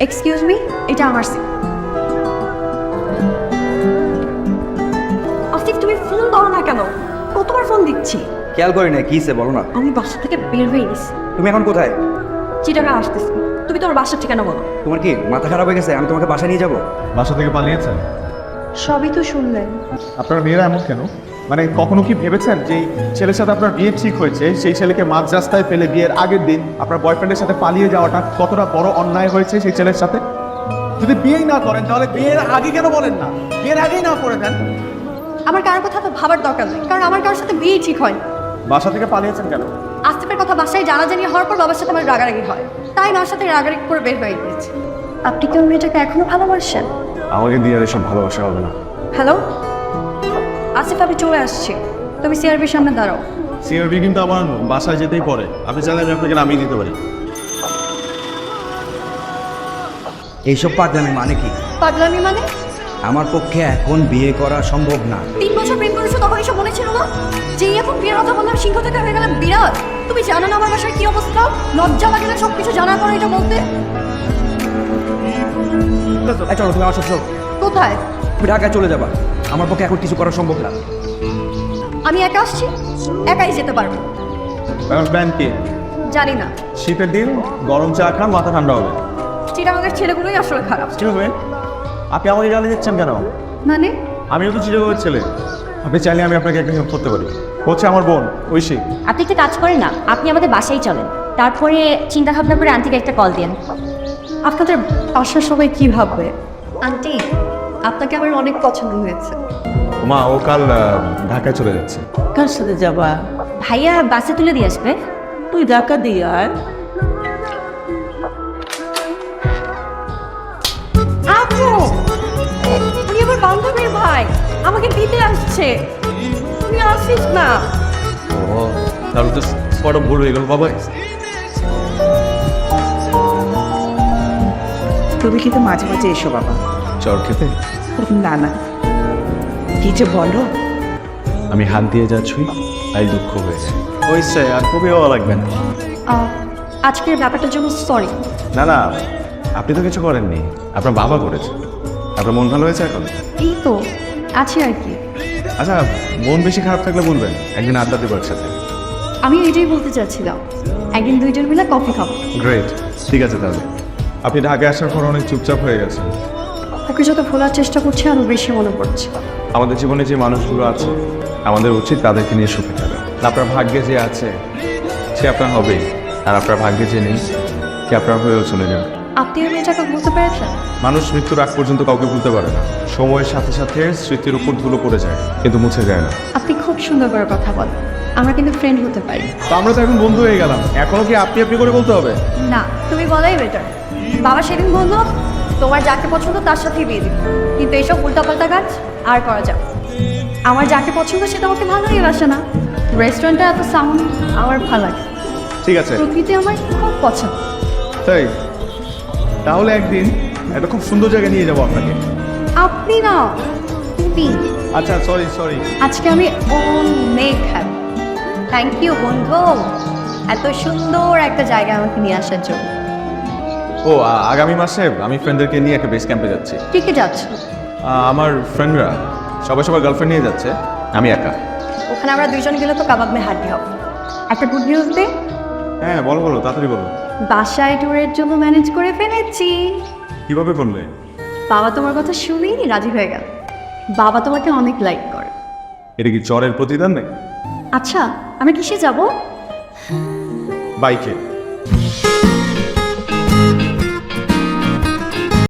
Excuse me, এটা আমার seat. Asif, তুমি ফোন ধরো না কেন? কতবার ফোন দিচ্ছি। খেয়াল করি না, কিসে বলো না। আমি বাসা থেকে বের হয়ে গেছি। তুমি এখন কোথায়? চিটাগাং আসতেছি। তুমি তোমার বাসার ঠিকানা বলো। তোমার কি মাথা খারাপ হয়ে গেছে? আমি তোমাকে বাসায় নিয়ে যাবো। বাসা থেকে পালিয়েছেন? সবই তো শুনলেন। আপনার মেয়েরা এমন কেন? মানে কখনো কি ভেবেছেন যে এই ছেলের সাথে আপনার বিয়ে ঠিক হয়েছে, সেই ছেলেকে মাঝ রাস্তায় ফেলে বিয়ের আগের দিন আপনার বয়ফ্রেন্ডের সাথে পালিয়ে যাওয়াটা কতটা বড় অন্যায় হয়েছে সেই ছেলের সাথে? যদি বিয়েই না করেন তাহলে বিয়ের আগে কেন বলেন না? বিয়ের আগেই না করে দেন। আমার কারোর কথা তো ভাবার দরকার নেই, কারণ আমার কারোর সাথে বিয়ে ঠিক হয়। বাসা থেকে পালিয়েছেন কেন? আসিফের কথা বাসায় জানাজানি হওয়ার পর বাবার সাথে আমার রাগারাগি হয়, তাই মার সাথে রাগারাগি করে বের হয়ে গিয়েছি। আপনি কি ওই মেয়েটাকে এখনো ভালোবাসেন? আমাকে দিয়ে আর এসব ভালোবাসা হবে না। হ্যালো আসিফ, আমি চলে আসছি। তুমি সিআরবির সামনে দাঁড়াও। সিআরবি কিন্তু আমার বাসায় যেতেই পড়ে, আপনি চাইলে আমি আপনাকে নামিয়ে দিতে পারি। এইসব পাগলামি মানে কি? পাগলামি মানে? আমার পক্ষে এখন বিয়ে করা সম্ভব না। 3 বছর প্রেম করেছো, তখন এসব মনে ছিল না? যেই এখন বিয়ের কথা বললাম সিংহ থেকে হয়ে গেলাম বিরাট। তুমি জানো না আমার বাসায় কি অবস্থা? লজ্জা লাগে না সবকিছু জানার পর এটা বলতে? এই চলো, তুমি আমার সাথে চলো। কোথায়? তুমি ঢাকায় চলে যাবা। আমার পক্ষে এখন কিছু করা সম্ভব না। আমি একা আসছি, একাই যেতে পারবো। এখন প্ল্যান কি? জানি না। শীতের দিন গরম চা খান, মাথা ঠান্ডা হবে। চিটাগাংয়ের ছেলেগুলোই আসলে খারাপ। কি হবে? আপনি আমাকে গালি দিচ্ছেন কেন? মানে? আমিও তো চিটাগংয়ের ছেলে। আপনি চাইলে আমি আপনাকে একটা হেল্প করতে পারি। হচ্ছে আমার বোন ঐশী। আপনি একটা কাজ করেন না, আপনি আমাদের বাসায় চলেন, তারপরে চিন্তা ভাবনা করে আন্টিকে একটা কল দেন। আপনাদের বাসার সবাই কি ভাববে? আন্টি, আপনাকে আমার অনেক পছন্দ হয়েছে। মা, ও কাল ঢাকায় চলে যাচ্ছে। কার সাথে যাবা? ভাইয়া বাসে তুলে দিয়ে আসবে। তুই ঢাকা দিয়ে আয়। আপু, উনি আমার বান্ধবীর ভাই, আমাকে দিতে আসছে। তুমি আসিস না। ও, তাহলে তো স্পট ভুল হয়ে গেল বাবা। তুমি কিন্তু মাঝে মাঝে এসো বাবা। চর খেতে? না না, কি যে বলো। আমি হাত দিয়ে যাচ্ছি, তাই দুঃখ হয়ে যায়। হয়েছে, আর খুবই হওয়া লাগবে না। আজকের ব্যাপারটার জন্য সরি। না না, আপনি তো কিছু করেননি, আপনার বাবা করেছে। আপনার মন ভালো হয়েছে এখন? এই তো আছি আর কি। আচ্ছা, মন বেশি খারাপ থাকলে বলবেন, একদিন আড্ডা দেবো একসাথে। আমি এটাই বলতে চাচ্ছিলাম, একদিন দুইজন মিলে কফি খাবো। গ্রেট, ঠিক আছে তাহলে। আপনি ঢাকায় আসার পর অনেক চুপচাপ হয়ে গেছেন। ওকে যত ভোলার চেষ্টা করছি আরো বেশি মনে পড়ছে। আমাদের জীবনে যে মানুষগুলো আছে, আমাদের উচিত তাদেরকে নিয়ে সুখে থাকা। আপনার ভাগ্যে যে আছে সে আপনার হবেই, আর আপনার ভাগ্যে যে নেই সে আপনার হয়েও চলে যাবে। আপনি ওই মেয়েটাকে বলতে পেরেছেন? মানুষ মৃত্যুর আগ পর্যন্ত কাউকে ভুলতে পারে না। সময়ের সাথে সাথে স্মৃতির উপর ধুলো পড়ে যায়, কিন্তু মুছে যায় না। আপনি খুব সুন্দর করে কথা বলেন, আমরা কিন্তু ফ্রেন্ড হতে পারি। তো আমরা তো এখন বন্ধু হয়ে গেলাম, এখনো কি আপনি আপনি করে বলতে হবে? না, তুমি বলাই বেটার। বাবা সেদিন বললো তোমার যাকে পছন্দ তার সাথেই বিয়ে দিবে, কিন্তু এইসব উল্টাপাল্টা কাজ আর করা যাবে। আমার যাকে পছন্দ সে তোমাকে ভালোই বাসে না। রেস্টুরেন্টে এত সাউন্ড আমার ভালো লাগে। ঠিক আছে, প্রকৃতি আমার খুব পছন্দ। তাই তাহলে একদিন একটা খুব সুন্দর জায়গায় নিয়ে যাবো আপনাকে। আপনি না, তুমি। আচ্ছা, সরি। আজকে আমি অনেক হ্যাপি। থ্যাংক ইউ বন্ধু, এত সুন্দর একটা জায়গা আমাকে নিয়ে আসার জন্য। ও, আগামী মাসে আমি ফ্রেন্ডদেরকে নিয়ে একটা বেস ক্যাম্পে যাচ্ছি। কে কে যাচ্ছ? আমার ফ্রেন্ডরা সবাই সবার গার্লফ্রেন্ড নিয়ে যাচ্ছে, আমি একা। ওখানে আমরা দুইজন গেলে তো কাবাব মে হাড্ডি হবে। একটা গুড নিউজ দে। হ্যাঁ, বলো তাড়াতাড়ি বলো। বাসায় ট্যুরের জন্য ম্যানেজ করে ফেলেছি। কিভাবে করলে? বাবা তোমার কথা শুনেই রাজি হয়ে গেল। বাবা তোমাকে অনেক লাইক করে। এটা কি চরের প্রতিদান নাকি? আচ্ছা, আমি কিসে যাব? বাইকে।